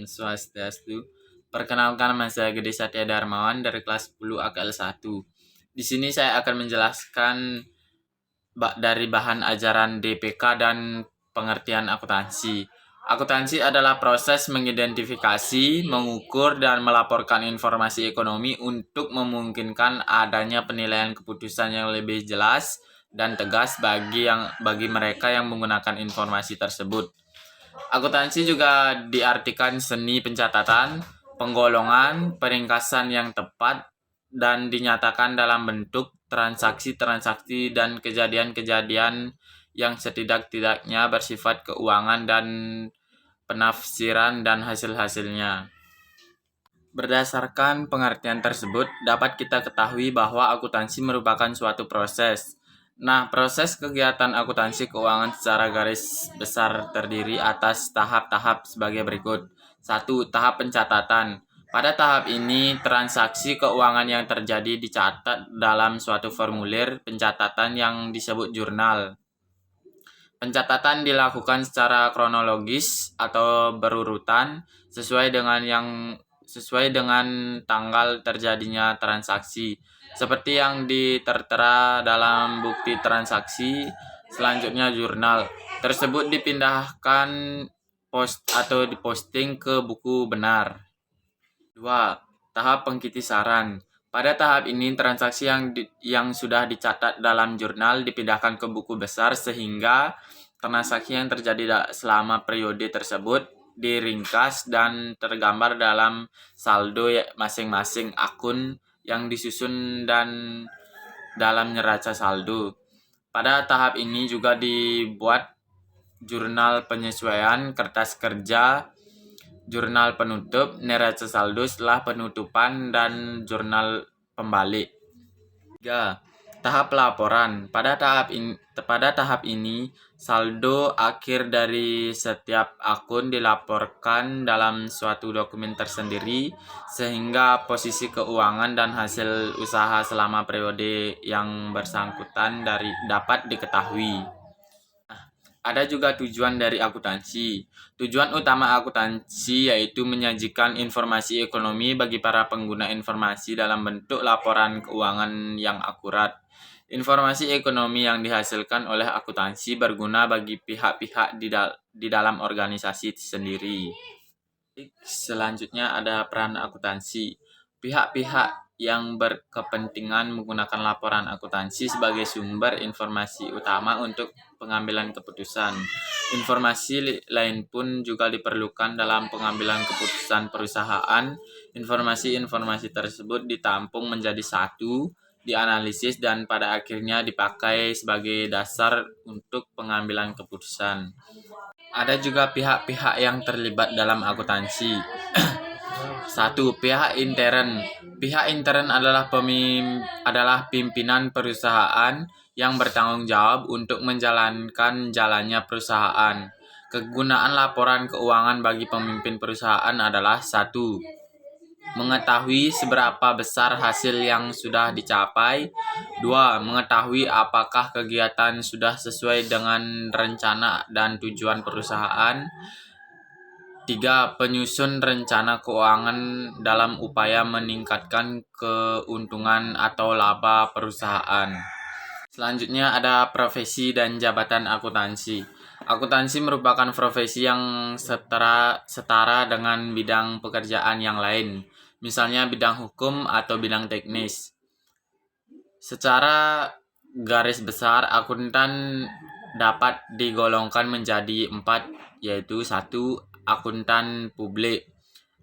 Swastiastu. Perkenalkan, nama saya Gede Satya Darmawan dari kelas 10 AKL 1. Di sini saya akan menjelaskan dari bahan ajaran DPK dan pengertian akuntansi. Akuntansi adalah proses mengidentifikasi, mengukur, dan melaporkan informasi ekonomi untuk memungkinkan adanya penilaian keputusan yang lebih jelas dan tegas bagi mereka yang menggunakan informasi tersebut. Akuntansi juga diartikan seni pencatatan, penggolongan, peringkasan yang tepat, dan dinyatakan dalam bentuk transaksi-transaksi dan kejadian-kejadian yang setidak-tidaknya bersifat keuangan dan penafsiran dan hasil-hasilnya. Berdasarkan pengertian tersebut, dapat kita ketahui bahwa akuntansi merupakan suatu proses. Nah, proses kegiatan akuntansi keuangan secara garis besar terdiri atas tahap-tahap sebagai berikut. 1. Tahap pencatatan. Pada tahap ini, transaksi keuangan yang terjadi dicatat dalam suatu formulir pencatatan yang disebut jurnal. Pencatatan dilakukan secara kronologis atau berurutan sesuai dengan tanggal terjadinya transaksi, seperti yang tertera dalam bukti transaksi. Selanjutnya, jurnal tersebut dipindahkan atau diposting ke buku benar. 2. Tahap pengkisaran. Pada tahap ini, transaksi yang sudah dicatat dalam jurnal dipindahkan ke buku besar sehingga transaksi yang terjadi selama periode tersebut diringkas dan tergambar dalam saldo masing-masing akun yang disusun dan dalam neraca saldo. Pada tahap ini juga dibuat jurnal penyesuaian, kertas kerja, jurnal penutup, neraca saldo setelah penutupan, dan jurnal pembalik. 3. Tahap pelaporan. Pada tahap ini, saldo akhir dari setiap akun dilaporkan dalam suatu dokumen tersendiri, sehingga posisi keuangan dan hasil usaha selama periode yang bersangkutan dapat diketahui. Ada juga tujuan dari akuntansi. Tujuan utama akuntansi yaitu menyajikan informasi ekonomi bagi para pengguna informasi dalam bentuk laporan keuangan yang akurat. Informasi ekonomi yang dihasilkan oleh akuntansi berguna bagi pihak-pihak di dalam organisasi sendiri. Selanjutnya ada peran akuntansi. Pihak-pihak yang berkepentingan menggunakan laporan akuntansi sebagai sumber informasi utama untuk pengambilan keputusan. Informasi lain pun juga diperlukan dalam pengambilan keputusan perusahaan. Informasi-informasi tersebut ditampung menjadi satu, dianalisis, dan pada akhirnya dipakai sebagai dasar untuk pengambilan keputusan. Ada juga pihak-pihak yang terlibat dalam akuntansi. 1. Pihak intern. Pihak intern adalah pimpinan perusahaan yang bertanggung jawab untuk menjalankan jalannya perusahaan. Kegunaan laporan keuangan bagi pemimpin perusahaan adalah 1. Mengetahui seberapa besar hasil yang sudah dicapai. 2. Mengetahui apakah kegiatan sudah sesuai dengan rencana dan tujuan perusahaan. 3. Penyusun rencana keuangan dalam upaya meningkatkan keuntungan atau laba perusahaan. Selanjutnya ada profesi dan jabatan akuntansi. Akuntansi merupakan profesi yang setara dengan bidang pekerjaan yang lain, misalnya bidang hukum atau bidang teknis. Secara garis besar, akuntan dapat digolongkan menjadi 4, yaitu 1. Akuntan publik.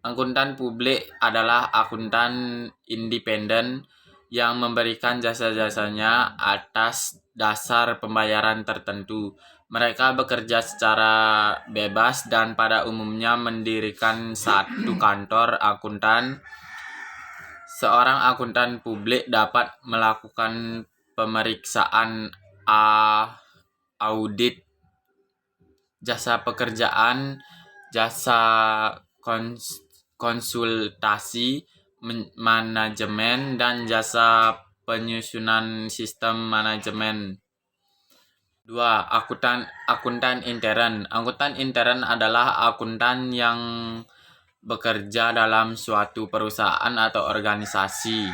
Akuntan publik adalah akuntan independen yang memberikan jasa-jasanya atas dasar pembayaran tertentu. Mereka bekerja secara bebas dan pada umumnya mendirikan satu kantor akuntan. Seorang akuntan publik dapat melakukan pemeriksaan audit, jasa pekerjaan, jasa konsultasi manajemen, dan jasa penyusunan sistem manajemen. 2. Akuntan intern. Akuntan intern adalah akuntan yang bekerja dalam suatu perusahaan atau organisasi.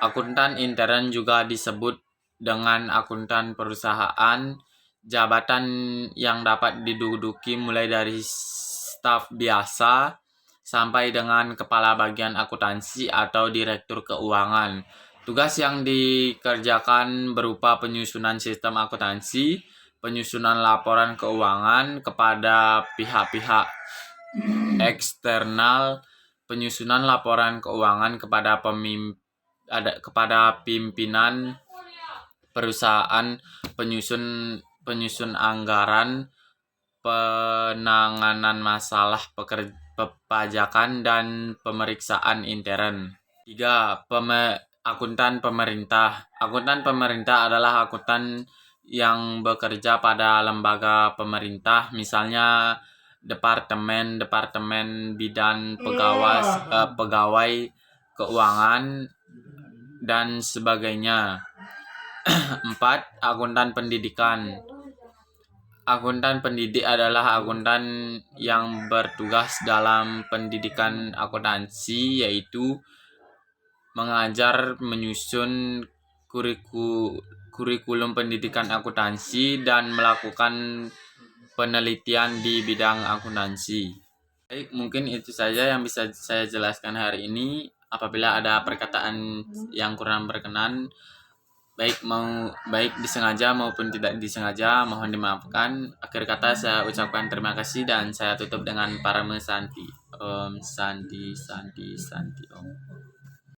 Akuntan intern juga disebut dengan akuntan perusahaan, jabatan yang dapat diduduki mulai dari staf biasa sampai dengan kepala bagian akuntansi atau direktur keuangan. Tugas yang dikerjakan berupa penyusunan sistem akuntansi, penyusunan laporan keuangan kepada pihak-pihak eksternal, penyusunan laporan keuangan kepada pimpinan perusahaan, penyusun anggaran, penanganan masalah pepajakan dan pemeriksaan intern. 3. Akuntan pemerintah. Akuntan pemerintah adalah akuntan yang bekerja pada lembaga pemerintah, misalnya departemen bidang pegawai keuangan dan sebagainya. 4. Akuntan pendidikan. Akuntan pendidik adalah akuntan yang bertugas dalam pendidikan akuntansi, yaitu mengajar, menyusun kurikulum pendidikan akuntansi, dan melakukan penelitian di bidang akuntansi. Baik, mungkin itu saja yang bisa saya jelaskan hari ini. Apabila ada perkataan yang kurang berkenan, baik disengaja maupun tidak disengaja, mohon dimaafkan. Akhir kata saya ucapkan terima kasih dan saya tutup dengan Parame Santi. Om Santi Santi Santi Om.